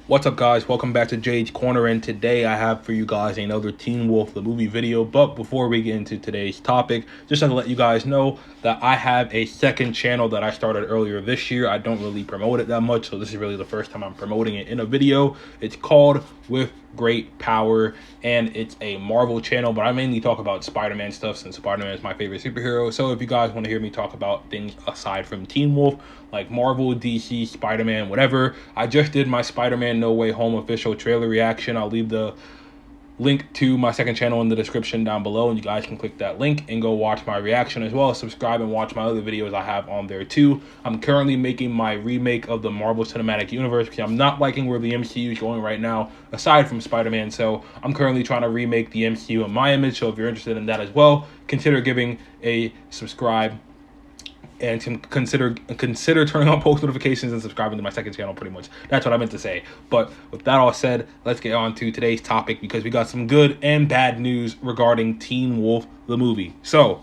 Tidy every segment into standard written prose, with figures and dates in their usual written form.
What's up, guys? Welcome back to Jades Corner, and today I have for you guys another Teen Wolf the movie video. But before we get into today's topic, just to let you guys know that I have a second channel that I started earlier this year. I don't really promote it that much, so this is really the first time I'm promoting it in a video. It's called With Great Power, and it's a Marvel channel, but I mainly talk about Spider-Man stuff since Spider-Man is my favorite superhero. So if you guys want to hear me talk about things aside from Teen Wolf, like Marvel, DC, Spider-Man, whatever, I just did my Spider-Man No Way Home official trailer reaction. I'll leave the link to my second channel in the description down below, and you guys can click that link and go watch my reaction, as well as subscribe and watch my other videos I have on there too. I'm currently making my remake of the Marvel Cinematic Universe because I'm not liking where the MCU is going right now, aside from Spider-Man. So I'm currently trying to remake the MCU in my image. So if you're interested in that as well, consider giving a subscribe and consider turning on post notifications and subscribing to my second channel. Pretty much that's what I meant to say. But with that all said, let's get on to today's topic, because we got some good and bad news regarding Teen Wolf the movie. So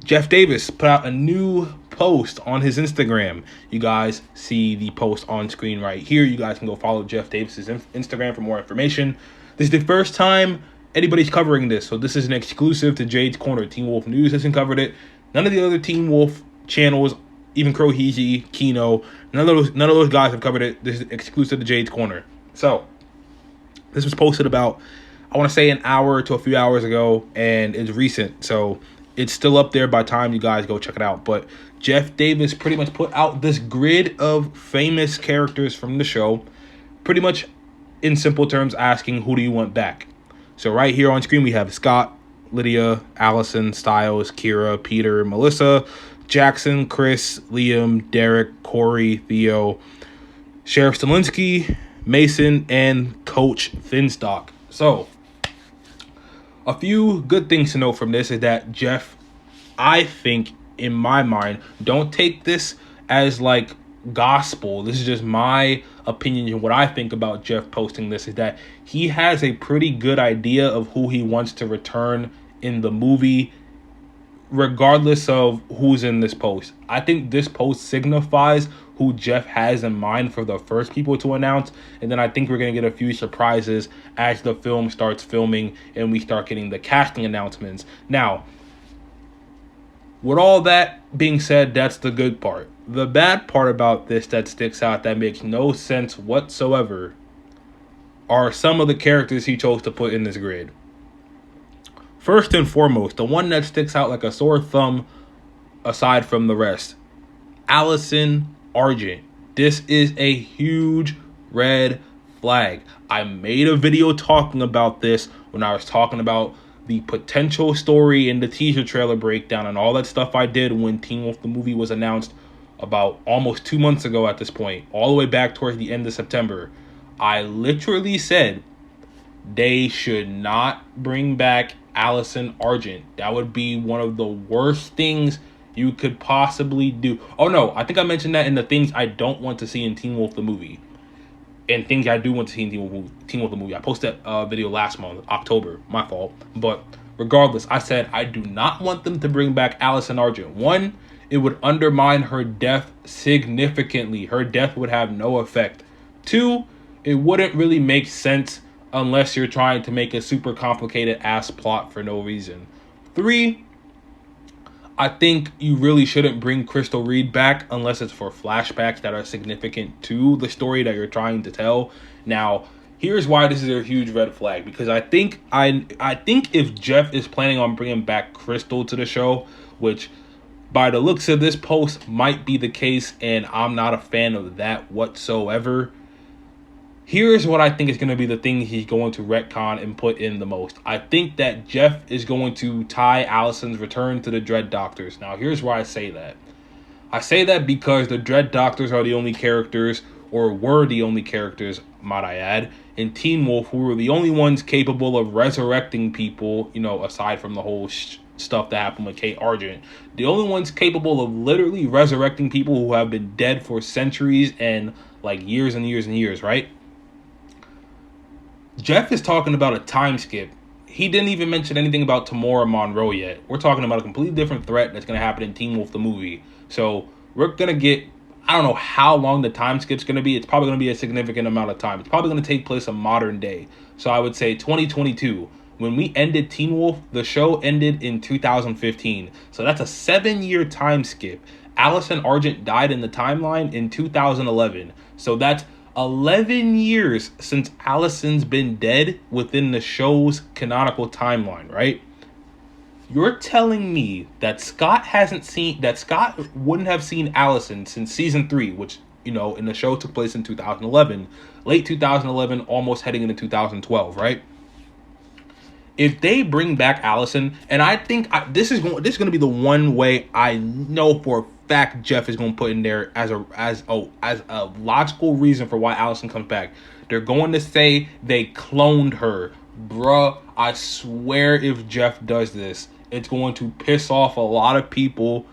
Jeff Davis put out a new post on his Instagram. You guys see the post on screen right here. You guys can go follow Jeff Davis's Instagram for more information. This is the first time anybody's covering this, so this is an exclusive to Jade's Corner. Teen Wolf News hasn't covered it. None of the other Teen Wolf channels, even Croheezy, Kino, none of those guys have covered it. This is exclusive to Jade's Corner. So this was posted about, I want to say, an hour to a few hours ago, and it's recent, so it's still up there by the time you guys go check it out. But Jeff Davis pretty much put out this grid of famous characters from the show, pretty much in simple terms asking, who do you want back? So right here on screen, we have Scott, Lydia, Allison, Styles, Kira, Peter, Melissa, Jackson, Chris, Liam, Derek, Corey, Theo, Sheriff Stilinski, Mason, and Coach Finstock. So a few good things to note from this is that Jeff, I think, in my mind, don't take this as like gospel. This is just my opinion, and what I think about Jeff posting this is that he has a pretty good idea of who he wants to return in the movie, regardless of who's in this post. I think this post signifies who Jeff has in mind for the first people to announce, and then I think we're going to get a few surprises as the film starts filming and we start getting the casting announcements. Now, with all that being said, that's the good part. The bad part about this that sticks out, that makes no sense whatsoever, are some of the characters he chose to put in this grid. First and foremost, the one that sticks out like a sore thumb aside from the rest, Allison Argent. This is a huge red flag. I made a video talking about this when I was talking about the potential story in the teaser trailer breakdown and all that stuff I did when Teen Wolf the movie was announced about almost 2 months ago at this point, all the way back towards the end of September. I literally said they should not bring back Allison Argent. That would be one of the worst things you could possibly do. Oh no, I think I mentioned that in the things I don't want to see in Teen Wolf the movie, and things I do want to see in Teen Wolf the movie. I posted a video last month, October, my fault. But regardless, I said I do not want them to bring back Allison Argent. One, it would undermine her death significantly. Her death would have no effect. Two, it wouldn't really make sense unless you're trying to make a super complicated ass plot for no reason. Three, I think you really shouldn't bring Crystal Reed back unless it's for flashbacks that are significant to the story that you're trying to tell. Now, here's why this is a huge red flag, because I think if Jeff is planning on bringing back Crystal to the show, which by the looks of this post might be the case, and I'm not a fan of that whatsoever, here's what I think is going to be the thing he's going to retcon and put in the most. I think that Jeff is going to tie Allison's return to the Dread Doctors. Now, here's why I say that. I say that because the Dread Doctors are the only characters, or were the only characters, might I add, in Teen Wolf who were the only ones capable of resurrecting people, you know, aside from the whole stuff that happened with Kate Argent. The only ones capable of literally resurrecting people who have been dead for centuries and like years and years and years, right? Jeff is talking about a time skip. He didn't even mention anything about Tamora Monroe yet. We're talking about a completely different threat that's going to happen in Teen Wolf the movie. So we're going to get I don't know how long the time skip's going to be. It's probably going to be a significant amount of time. It's probably going to take place in modern day. So I would say 2022. When we ended Teen Wolf, the show ended in 2015. So that's a 7-year time skip. Allison Argent died in the timeline in 2011. So that's 11 years since Allison's been dead within the show's canonical timeline, right? You're telling me that Scott wouldn't have seen Allison since season 3, which, in the show took place in 2011, late 2011, almost heading into 2012, right? If they bring back Allison, and I think this is going to be the one way I know for a fact Jeff is going to put in there as a logical reason for why Allison comes back. They're going to say they cloned her. Bruh, I swear if Jeff does this, it's going to piss off a lot of people.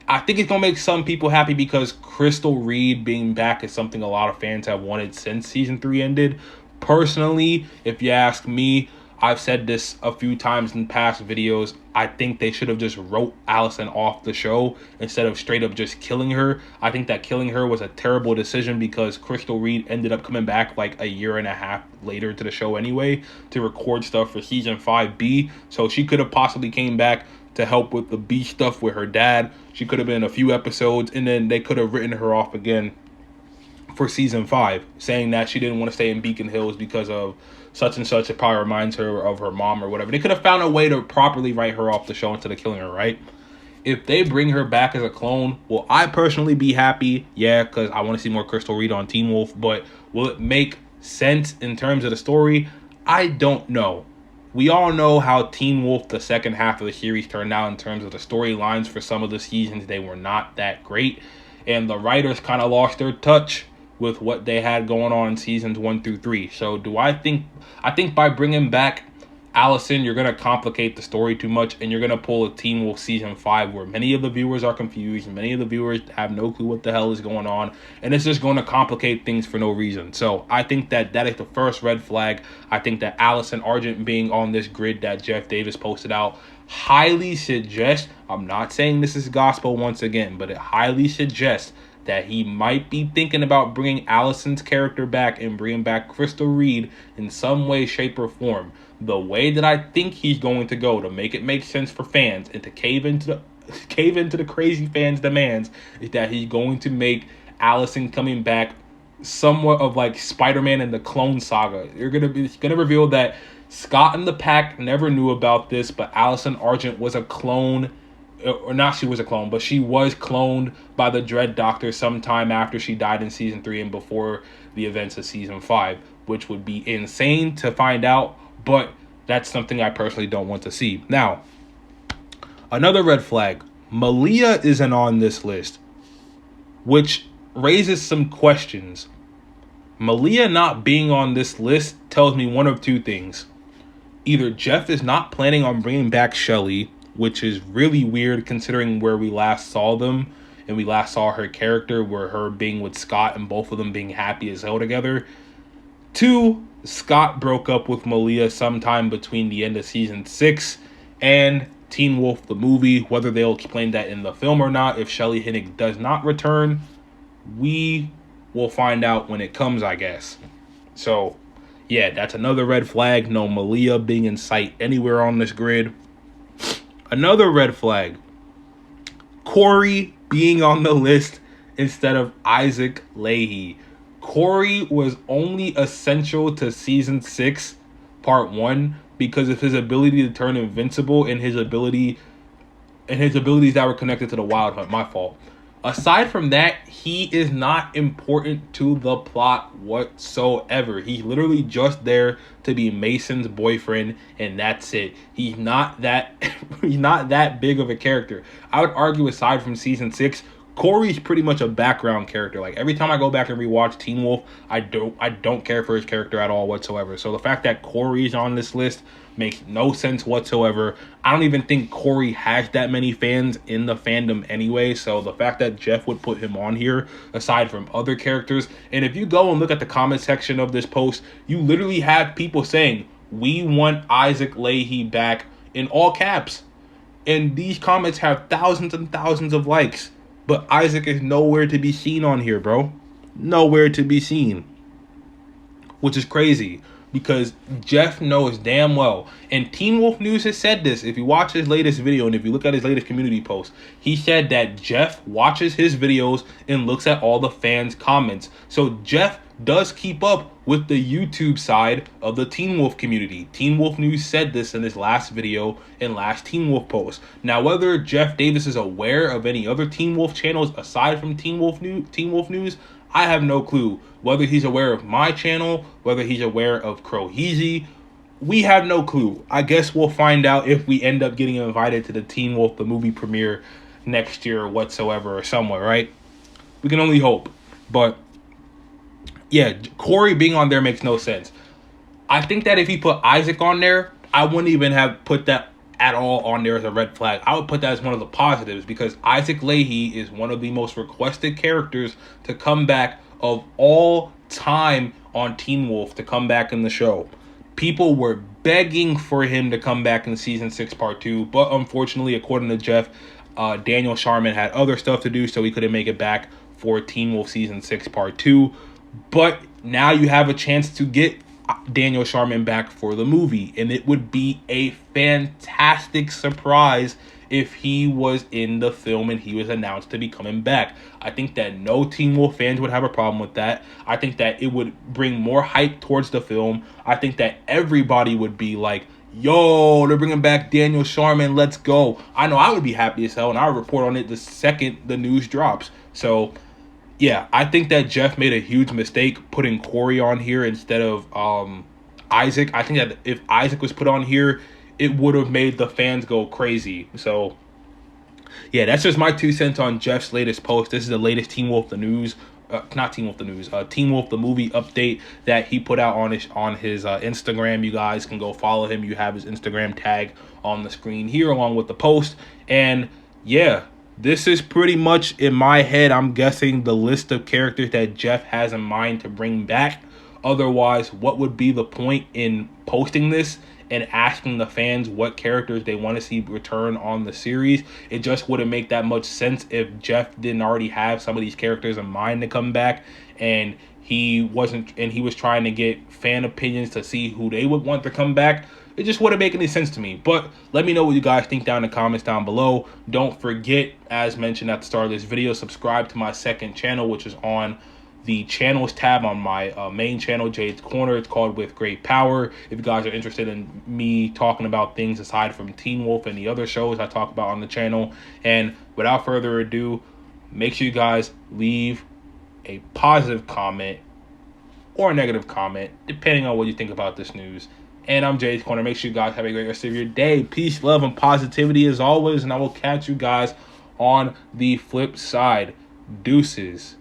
I think it's going to make some people happy because Crystal Reed being back is something a lot of fans have wanted since season 3 ended. Personally, if you ask me, I've said this a few times in past videos. I think they should have just wrote Allison off the show instead of straight up just killing her. I think that killing her was a terrible decision because Crystal Reed ended up coming back like a year and a half later to the show anyway to record stuff for season 5B. So she could have possibly came back to help with the B stuff with her dad. She could have been in a few episodes, and then they could have written her off again for season 5, saying that she didn't want to stay in Beacon Hills because of such and such. It probably reminds her of her mom or whatever. They could have found a way to properly write her off the show instead of killing her, right? If they bring her back as a clone, will I personally be happy? Yeah, because I want to see more Crystal Reed on Teen Wolf. But will it make sense in terms of the story? I don't know. We all know how Teen Wolf, the second half of the series, turned out in terms of the storylines. For some of the seasons, they were not that great. And the writers kind of lost their touch with what they had going on in seasons 1 through 3. So I think by bringing back Allison, you're going to complicate the story too much, and you're going to pull a Teen Wolf season 5 where many of the viewers are confused, and many of the viewers have no clue what the hell is going on, and it's just going to complicate things for no reason. So I think that is the first red flag. I think that Allison Argent being on this grid that Jeff Davis posted out highly suggests, I'm not saying this is gospel once again, but it highly suggests that he might be thinking about bringing Allison's character back and bringing back Crystal Reed in some way, shape, or form. The way that I think he's going to go to make it make sense for fans and to cave into the crazy fans' demands is that he's going to make Allison coming back somewhat of like Spider-Man in the Clone Saga. It's gonna reveal that Scott and the Pack never knew about this, but Allison Argent was a clone. Or not she was a clone, but she was cloned by the Dread Doctor sometime after she died in season 3 and before the events of season 5, which would be insane to find out, but that's something I personally don't want to see. Now, another red flag, Malia isn't on this list, which raises some questions. Malia not being on this list tells me one of two things. Either Jeff is not planning on bringing back Shelly, which is really weird considering where we last saw them and we last saw her character, where her being with Scott and both of them being happy as hell together. 2, Scott broke up with Malia sometime between the end of season 6 and Teen Wolf the movie. Whether they'll explain that in the film or not, if Shelly Hennig does not return, we will find out when it comes, I guess. So yeah, that's another red flag. No Malia being in sight anywhere on this grid. Another red flag, Corey being on the list instead of Isaac Leahy. Corey was only essential to season 6, part 1, because of his ability to turn invincible and his abilities that were connected to the Wild Hunt. My fault. Aside from that, he is not important to the plot whatsoever. He's literally just there to be Mason's boyfriend, and that's it. He's not that big of a character. I would argue, aside from season 6, Corey's pretty much a background character. Like, every time I go back and rewatch Teen Wolf, I don't care for his character at all whatsoever. So the fact that Corey's on this list makes no sense whatsoever. I don't even think Corey has that many fans in the fandom anyway. So the fact that Jeff would put him on here, aside from other characters, and if you go and look at the comment section of this post, you literally have people saying, "We want Isaac Leahy back," in all caps. And these comments have thousands and thousands of likes. But Isaac is nowhere to be seen on here, bro. Nowhere to be seen. Which is crazy because Jeff knows damn well, and Teen Wolf News has said this. If you watch his latest video and if you look at his latest community post, he said that Jeff watches his videos and looks at all the fans' comments. So Jeff does keep up with the YouTube side of the Teen Wolf community. Teen Wolf News said this in his last video and last Teen Wolf post. Now, whether Jeff Davis is aware of any other Teen Wolf channels aside from Teen Wolf News, I have no clue. Whether he's aware of my channel, whether he's aware of Crowheezy, we have no clue. I guess we'll find out if we end up getting invited to the Teen Wolf, the movie premiere next year or whatsoever or somewhere, right? We can only hope. But yeah, Corey being on there makes no sense. I think that if he put Isaac on there, I wouldn't even have put that at all on there as a red flag. I would put that as one of the positives because Isaac Leahy is one of the most requested characters to come back of all time on Teen Wolf, to come back in the show. People were begging for him to come back in season 6 part 2, but unfortunately, according to Jeff, Daniel Sharman had other stuff to do, so he couldn't make it back for Teen Wolf season 6 part 2. But now you have a chance to get Daniel Sharman back for the movie, and it would be a fantastic surprise if he was in the film and he was announced to be coming back. I think that no Teen Wolf fans would have a problem with that. I think that it would bring more hype towards the film. I think that everybody would be like, yo, they're bringing back Daniel Sharman, let's go. I know I would be happy as hell, and I would report on it the second the news drops. So yeah, I think that Jeff made a huge mistake putting Corey on here instead of Isaac. I think that if Isaac was put on here, it would have made the fans go crazy. So yeah, that's just my 2 cents on Jeff's latest post. This is the latest Teen Wolf the News, Teen Wolf the movie update that he put out on his Instagram. You guys can go follow him. You have his Instagram tag on the screen here along with the post. And yeah, this is pretty much, in my head, I'm guessing, the list of characters that Jeff has in mind to bring back. Otherwise, what would be the point in posting this and asking the fans what characters they want to see return on the series? It just wouldn't make that much sense if Jeff didn't already have some of these characters in mind to come back, and he was trying to get fan opinions to see who they would want to come back. It just wouldn't make any sense to me. But let me know what you guys think down in the comments down below. Don't forget, as mentioned at the start of this video, subscribe to my second channel, which is on the channels tab on my main channel, Jades Corner. It's called With Great Power. If you guys are interested in me talking about things aside from Teen Wolf and the other shows I talk about on the channel. And without further ado, make sure you guys leave a positive comment or a negative comment, depending on what you think about this news. And I'm Jades Corner. Make sure you guys have a great rest of your day. Peace, love, and positivity as always. And I will catch you guys on the flip side. Deuces.